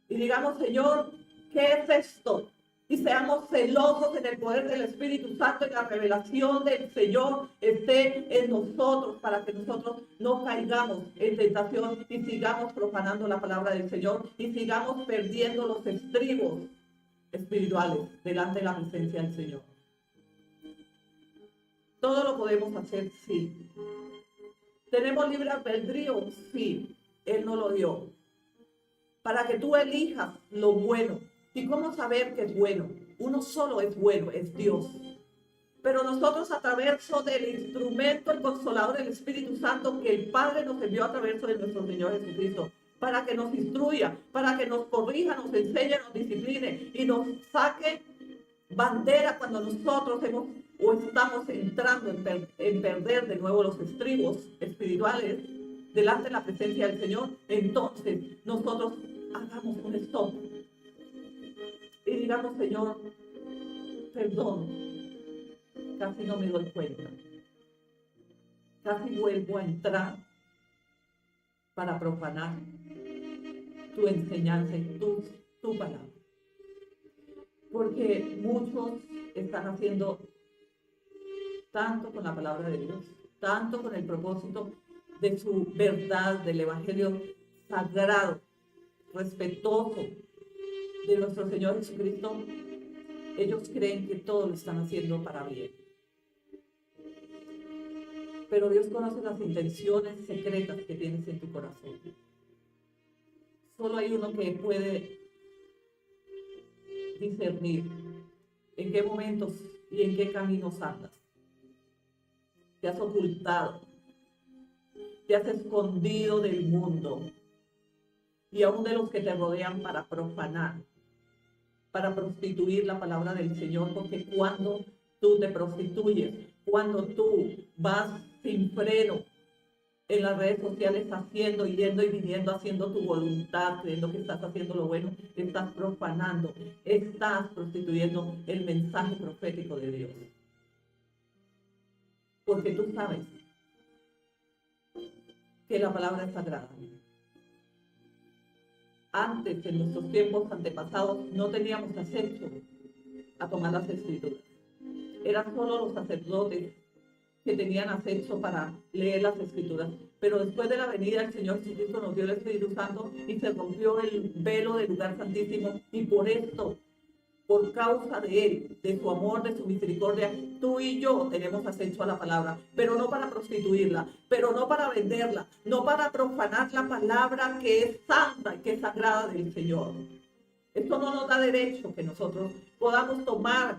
y digamos, Señor, ¿qué es esto? Y seamos celosos en el poder del Espíritu Santo y la revelación del Señor esté en nosotros para que nosotros no caigamos en tentación y sigamos profanando la palabra del Señor y sigamos perdiendo los estribos espirituales delante de la presencia del Señor. Todo lo podemos hacer, sí. ¿Tenemos libre albedrío? Sí. Él nos lo dio. Para que tú elijas lo bueno. ¿Y cómo saber que es bueno? Uno solo es bueno, es Dios. Pero nosotros a través del instrumento, el consolador del Espíritu Santo que el Padre nos envió a través de nuestro Señor Jesucristo, para que nos instruya, para que nos corrija, nos enseñe, nos discipline y nos saque bandera cuando nosotros estamos entrando en perder de nuevo los estribos espirituales delante de la presencia del Señor. Entonces nosotros hagamos un stop y digamos, Señor, perdón, casi no me doy cuenta, casi vuelvo a entrar para profanar tu enseñanza y tu palabra. Porque muchos están haciendo tanto con la palabra de Dios, tanto con el propósito de su verdad, del Evangelio sagrado, respetuoso de nuestro Señor Jesucristo. Ellos creen que todo lo están haciendo para bien. Pero Dios conoce las intenciones secretas que tienes en tu corazón. Solo hay uno que puede discernir en qué momentos y en qué caminos andas. Te has ocultado, te has escondido del mundo y aún de los que te rodean para profanar, para prostituir la palabra del Señor, porque cuando tú te prostituyes, cuando tú vas sin freno en las redes sociales haciendo, yendo y viniendo, haciendo tu voluntad, creyendo que estás haciendo lo bueno, estás profanando, estás prostituyendo el mensaje profético de Dios. Porque tú sabes que la palabra es sagrada. Antes, en nuestros tiempos antepasados, no teníamos acceso a tomar las escrituras. Eran solo los sacerdotes que tenían acceso para leer las escrituras. Pero después de la venida del Señor Jesucristo nos dio el Espíritu Santo y se rompió el velo del lugar santísimo. Y por esto, por causa de Él, de su amor, de su misericordia, tú y yo tenemos acceso a la palabra, pero no para prostituirla, pero no para venderla, no para profanar la palabra que es santa y que es sagrada del Señor. Esto no nos da derecho que nosotros podamos tomar,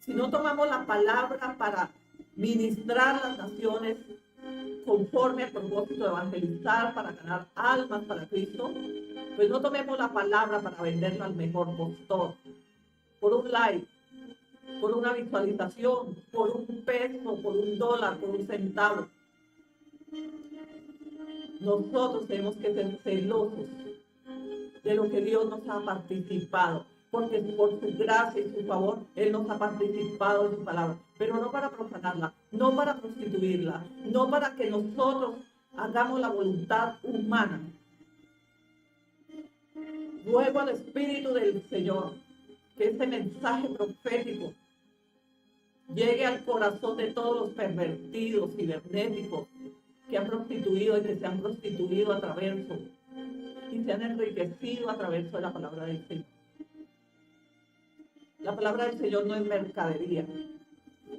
si no tomamos la palabra para ministrar las naciones conforme al propósito de evangelizar, para ganar almas para Cristo, pues no tomemos la palabra para venderla al mejor postor, por un like, por una visualización, por un peso, por un dólar, por un centavo. Nosotros tenemos que ser celosos de lo que Dios nos ha participado, porque por su gracia y su favor, Él nos ha participado de su palabra, pero no para profanarla, no para prostituirla, no para que nosotros hagamos la voluntad humana. Ruego al Espíritu del Señor que este mensaje profético llegue al corazón de todos los pervertidos, cibernéticos, que han prostituido y que se han prostituido a través y se han enriquecido a través de la palabra del Señor. La palabra del Señor no es mercadería.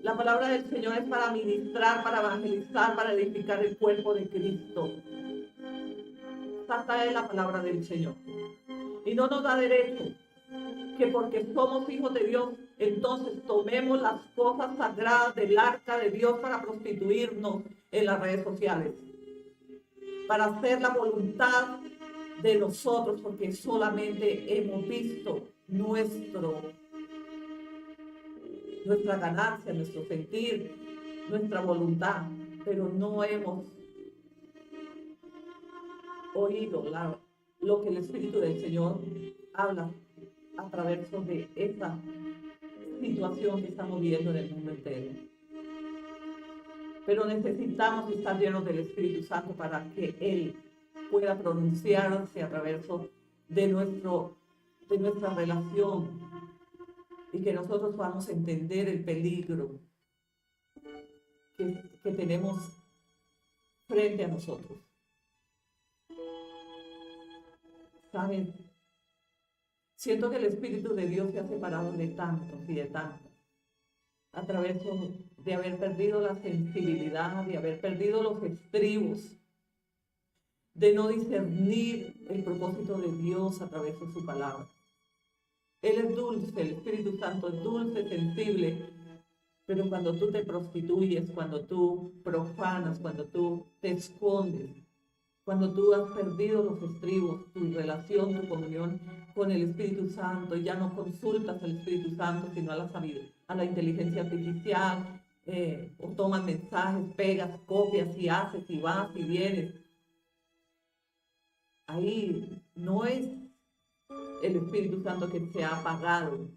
La palabra del Señor es para ministrar, para evangelizar, para edificar el cuerpo de Cristo. Santa es la palabra del Señor. Y no nos da derecho que porque somos hijos de Dios, entonces tomemos las cosas sagradas del arca de Dios para prostituirnos en las redes sociales, para hacer la voluntad de nosotros, porque solamente hemos visto nuestra ganancia, nuestro sentir, nuestra voluntad, pero no hemos oído lo que el Espíritu del Señor habla a través de esta situación que estamos viviendo en el mundo entero. Pero necesitamos estar llenos del Espíritu Santo para que Él pueda pronunciarse a través de nuestra relación y que nosotros podamos entender el peligro que tenemos frente a nosotros. ¿Saben? Siento que el Espíritu de Dios se ha separado de tantos y de tantas a través de haber perdido la sensibilidad, de haber perdido los estribos, de no discernir el propósito de Dios a través de su palabra. Él es dulce, el Espíritu Santo es dulce, sensible, pero cuando tú te prostituyes, cuando tú profanas, cuando tú te escondes, cuando tú has perdido los estribos, tu relación, tu comunión con el Espíritu Santo, y ya no consultas al Espíritu Santo, sino a la inteligencia artificial, o tomas mensajes, pegas, copias y haces y vas y vienes. Ahí no es el Espíritu Santo que se ha apagado.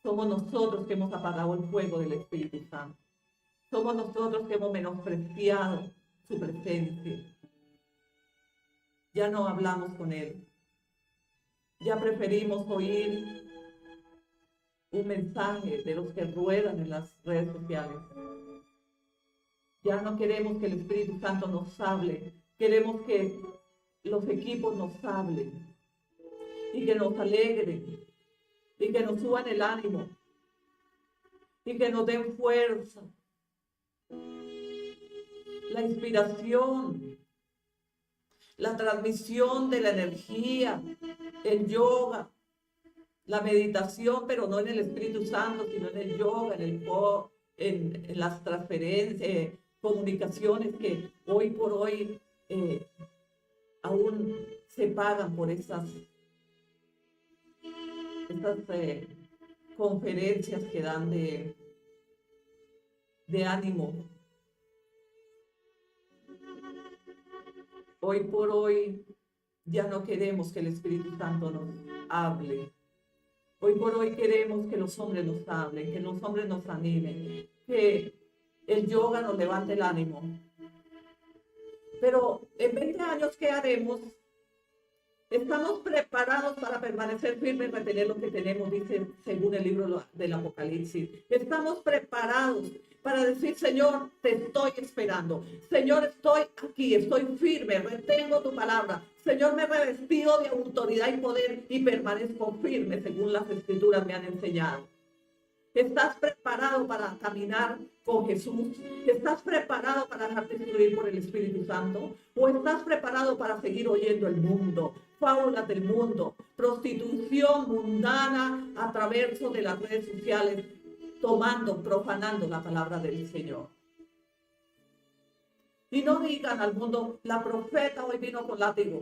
Somos nosotros que hemos apagado el fuego del Espíritu Santo. Somos nosotros que hemos menospreciado su presencia. Ya no hablamos con Él. Ya preferimos oír un mensaje de los que ruedan en las redes sociales. Ya no queremos que el Espíritu Santo nos hable. Queremos que los equipos nos hablen y que nos alegren y que nos suban el ánimo y que nos den fuerza. La inspiración, la transmisión de la energía, el yoga, la meditación, pero no en el Espíritu Santo, sino en el yoga, en las transferencias, comunicaciones que hoy por hoy aún se pagan por estas conferencias que dan de ánimo. Hoy por hoy ya no queremos que el Espíritu Santo nos hable. Hoy por hoy queremos que los hombres nos hablen, que los hombres nos animen, que el yoga nos levante el ánimo. Pero en 20 años, ¿qué haremos? Estamos preparados para permanecer firmes y retener lo que tenemos, dice según el libro del Apocalipsis. Estamos preparados para decir, Señor, te estoy esperando. Señor, estoy aquí, estoy firme, retengo tu palabra. Señor, me he revestido de autoridad y poder y permanezco firme según las Escrituras me han enseñado. ¿Estás preparado para caminar con Jesús? ¿Estás preparado para dejarte instruir por el Espíritu Santo? ¿O estás preparado para seguir oyendo el mundo, fábulas del mundo, prostitución mundana a través de las redes sociales, profanando la palabra del Señor? Y no digan al mundo, la profeta hoy vino con látigo.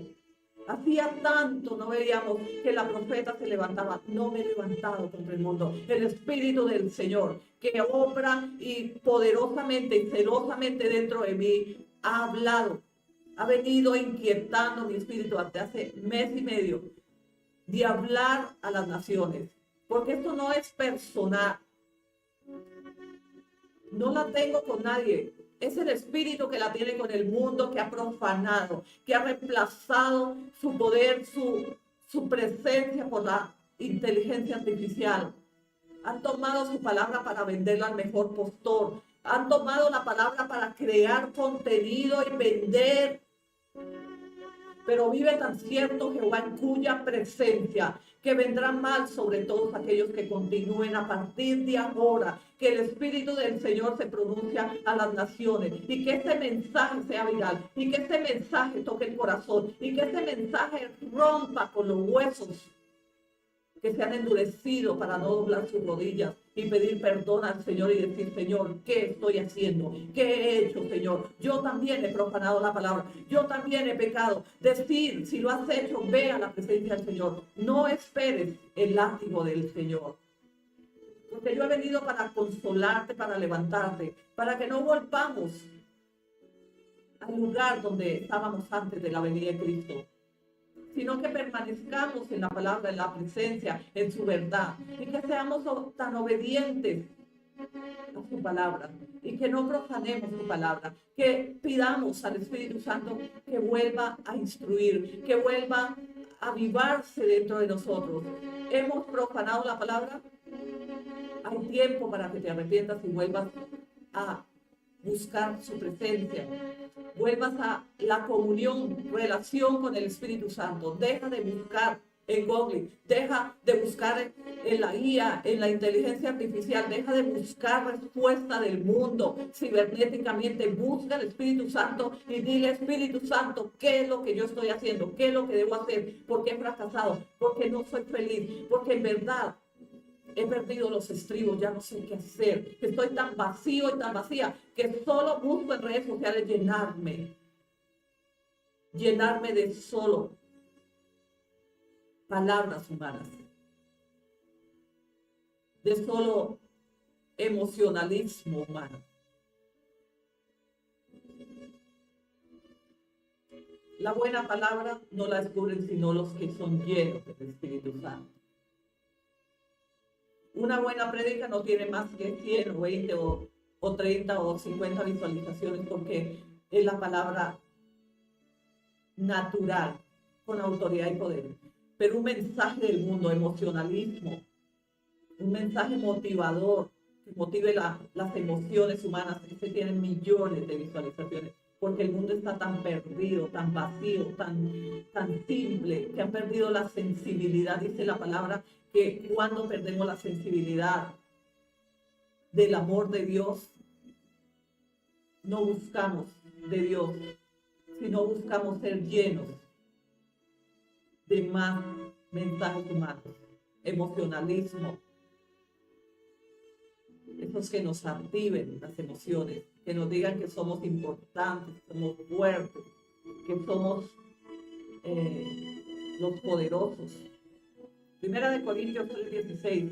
Hacía tanto no veíamos que la profeta se levantaba. No me he levantado contra el mundo. El Espíritu del Señor, que obra y poderosamente y celosamente dentro de mí, ha hablado. Ha venido inquietando mi espíritu desde hace mes y medio de hablar a las naciones. Porque esto no es personal. No la tengo con nadie. Es el espíritu que la tiene con el mundo, que ha profanado, que ha reemplazado su poder, su presencia por la inteligencia artificial. Han tomado su palabra para venderla al mejor postor. Han tomado la palabra para crear contenido y vender Pero vive tan cierto Jehová en cuya presencia, que vendrá mal sobre todos aquellos que continúen a partir de ahora, que el Espíritu del Señor se pronuncia a las naciones y que este mensaje sea viral y que este mensaje toque el corazón y que este mensaje rompa con los huesos que se han endurecido para no doblar sus rodillas y pedir perdón al Señor y decir, Señor, ¿qué estoy haciendo? ¿Qué he hecho, Señor? Yo también he profanado la palabra, yo también he pecado. Decir, si lo has hecho, ve a la presencia del Señor. No esperes el látigo del Señor. Porque yo he venido para consolarte, para levantarte, para que no volvamos al lugar donde estábamos antes de la venida de Cristo, sino que permanezcamos en la palabra, en la presencia, en su verdad, y que seamos tan obedientes a su palabra, y que no profanemos su palabra, que pidamos al Espíritu Santo que vuelva a instruir, que vuelva a avivarse dentro de nosotros. ¿Hemos profanado la palabra? Hay tiempo para que te arrepientas y vuelvas a buscar su presencia. Vuelvas a la comunión, relación con el Espíritu Santo. Deja de buscar en Google, deja de buscar en la IA, en la inteligencia artificial, deja de buscar respuesta del mundo cibernéticamente. Busca al Espíritu Santo y dile, Espíritu Santo, ¿qué es lo que yo estoy haciendo? ¿Qué es lo que debo hacer? ¿Por qué he fracasado? ¿Por qué no soy feliz? Porque en verdad he perdido los estribos, ya no sé qué hacer. Estoy tan vacío y tan vacía que solo busco en redes sociales llenarme de solo palabras humanas, de solo emocionalismo humano. La buena palabra no la descubren sino los que son llenos del Espíritu Santo. Una buena prédica no tiene más que 100 o 20 o 30 o 50 visualizaciones porque es la palabra natural, con autoridad y poder. Pero un mensaje del mundo, emocionalismo, un mensaje motivador, que motive las emociones humanas, ese tiene millones de visualizaciones, porque el mundo está tan perdido, tan vacío, tan simple, que han perdido la sensibilidad, dice la palabra, que cuando perdemos la sensibilidad del amor de Dios, no buscamos de Dios, sino buscamos ser llenos de más mensajes humanos, emocionalismo, esos que nos activen las emociones, que nos digan que somos importantes, que somos fuertes, que somos los poderosos. Primera de Corintios 3:16.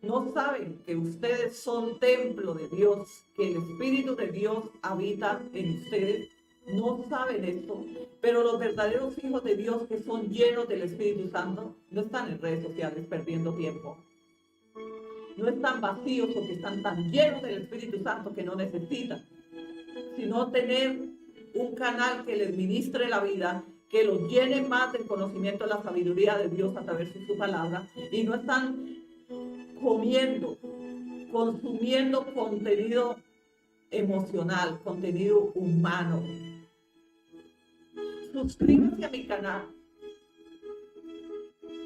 ¿No saben que ustedes son templo de Dios, que el Espíritu de Dios habita en ustedes? No saben esto, pero los verdaderos hijos de Dios que son llenos del Espíritu Santo no están en redes sociales perdiendo tiempo. No están vacíos porque están tan llenos del Espíritu Santo que no necesitan, sino tener un canal que les ministre la vida, que los llene más del conocimiento de la sabiduría de Dios a través de su palabra, y no están consumiendo contenido emocional, contenido humano. Suscríbanse a mi canal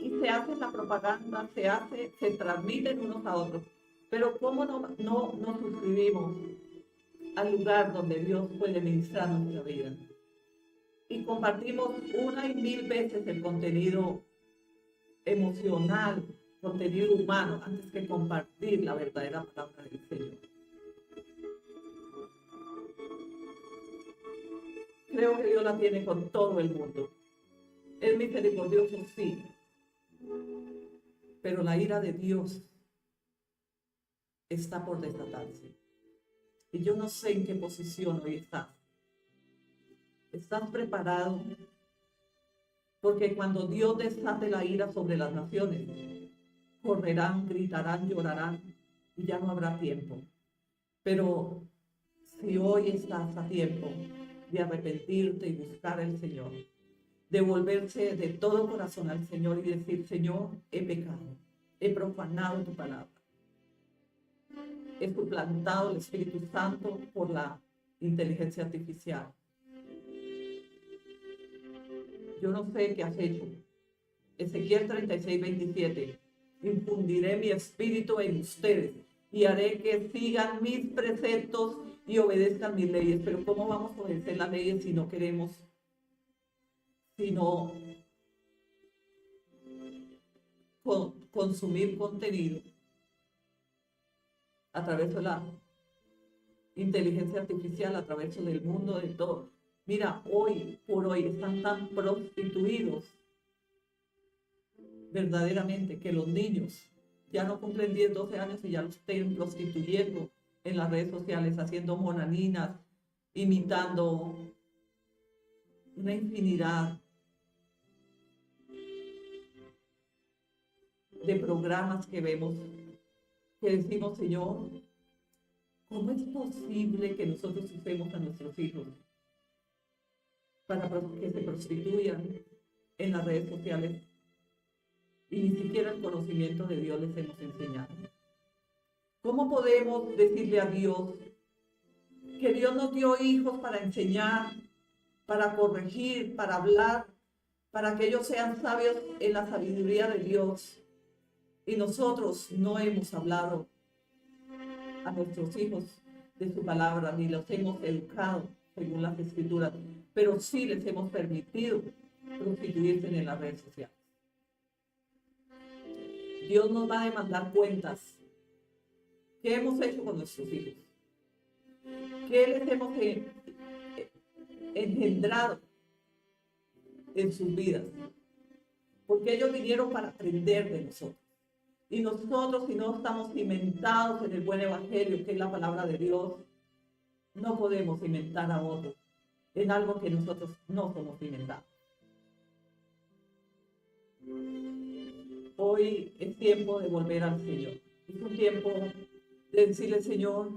y se hace la propaganda, se transmiten unos a otros. Pero ¿cómo no suscribimos al lugar donde Dios puede ministrar nuestra vida? Y compartimos una y mil veces el contenido emocional, contenido humano, antes que compartir la verdadera palabra del Señor. Creo que Dios la tiene con todo el mundo. Es misericordioso, sí. Pero la ira de Dios está por desatarse. Y yo no sé en qué posición hoy estás. ¿Estás preparado? Porque cuando Dios desate la ira sobre las naciones, correrán, gritarán, llorarán y ya no habrá tiempo. Pero si hoy estás a tiempo de arrepentirte y buscar al Señor, de volverse de todo corazón al Señor y decir, Señor, he pecado, he profanado tu palabra, he suplantado el Espíritu Santo por la inteligencia artificial. yo no sé qué has hecho. Ezequiel 36, 27. Infundiré mi espíritu en ustedes y haré que sigan mis preceptos y obedezcan mis leyes. Pero ¿cómo vamos a obedecer las leyes si no queremos, si no consumir contenido a través de la inteligencia artificial, a través del mundo, de todo? Mira, hoy por hoy están tan prostituidos verdaderamente que los niños ya no cumplen 10, 12 años y ya los estén prostituyendo en las redes sociales, haciendo monaninas, imitando una infinidad de programas que vemos, que decimos, Señor, ¿cómo es posible que nosotros usemos a nuestros hijos para que se prostituyan en las redes sociales y ni siquiera el conocimiento de Dios les hemos enseñado? ¿Cómo podemos decirle a Dios que Dios nos dio hijos para enseñar, para corregir, para hablar, para que ellos sean sabios en la sabiduría de Dios? Y nosotros no hemos hablado a nuestros hijos de su palabra, ni los hemos educado según las escrituras, pero sí les hemos permitido prostituirse en las redes sociales. Dios nos va a demandar cuentas. ¿Qué hemos hecho con nuestros hijos? ¿Qué les hemos engendrado en sus vidas? Porque ellos vinieron para aprender de nosotros. Y nosotros, si no estamos cimentados en el buen evangelio, que es la palabra de Dios, no podemos cimentar a otros en algo que nosotros no somos cimentados. Hoy es tiempo de volver al Señor. Es un tiempo de decirle, Señor,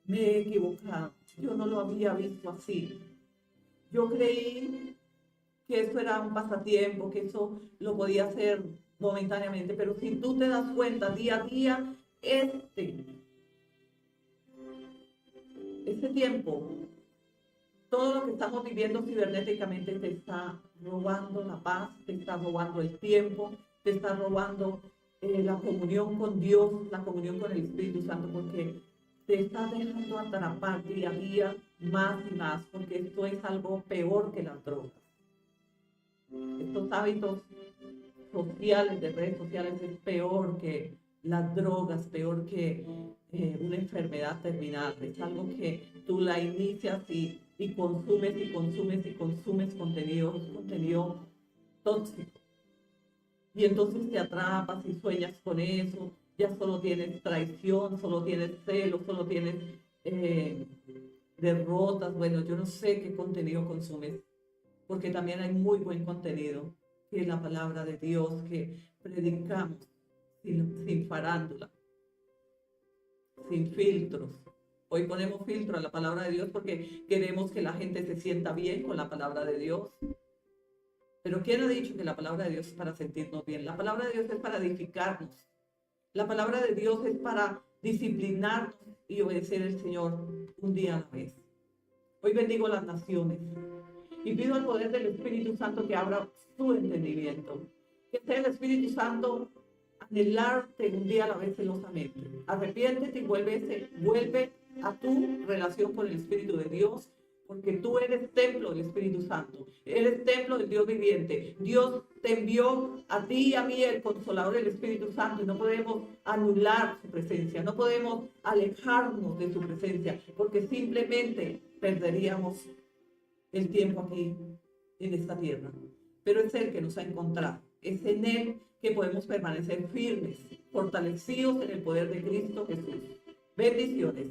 me he equivocado. Yo no lo había visto así. Yo creí que eso era un pasatiempo, que eso lo podía hacer momentáneamente, pero si tú te das cuenta día a día, este tiempo, todo lo que estamos viviendo cibernéticamente te está robando la paz, te está robando el tiempo, te está robando la comunión con Dios, la comunión con el Espíritu Santo, porque te estás dejando atrapar día a día más y más, porque esto es algo peor que las drogas. Estos hábitos sociales, de redes sociales, es peor que las drogas, peor que una enfermedad terminal. Es algo que tú la inicias y consumes y consumes y consumes contenido tóxico. Y entonces te atrapas y sueñas con eso. Ya solo tienes traición, solo tienes celos, solo tienes derrotas. Bueno, yo no sé qué contenido consumes, porque también hay muy buen contenido, que es la palabra de Dios, que predicamos sin farándula, sin filtros. Hoy ponemos filtro a la palabra de Dios porque queremos que la gente se sienta bien con la palabra de Dios. Pero ¿quién ha dicho que la palabra de Dios es para sentirnos bien? La palabra de Dios es para edificarnos. La palabra de Dios es para disciplinarnos y obedecer al Señor un día a la vez. Hoy bendigo las naciones y pido al poder del Espíritu Santo que abra su entendimiento. Que sea el Espíritu Santo anhelarte un día a la vez celosamente. Arrepiéntete y vuelve a tu relación con el Espíritu de Dios, porque tú eres templo del Espíritu Santo, eres templo del Dios viviente. Dios te envió a ti y a mí el Consolador del Espíritu Santo, y no podemos anular su presencia, no podemos alejarnos de su presencia, porque simplemente perderíamos el tiempo aquí en esta tierra. Pero es Él que nos ha encontrado, es en Él que podemos permanecer firmes, fortalecidos en el poder de Cristo Jesús. Bendiciones.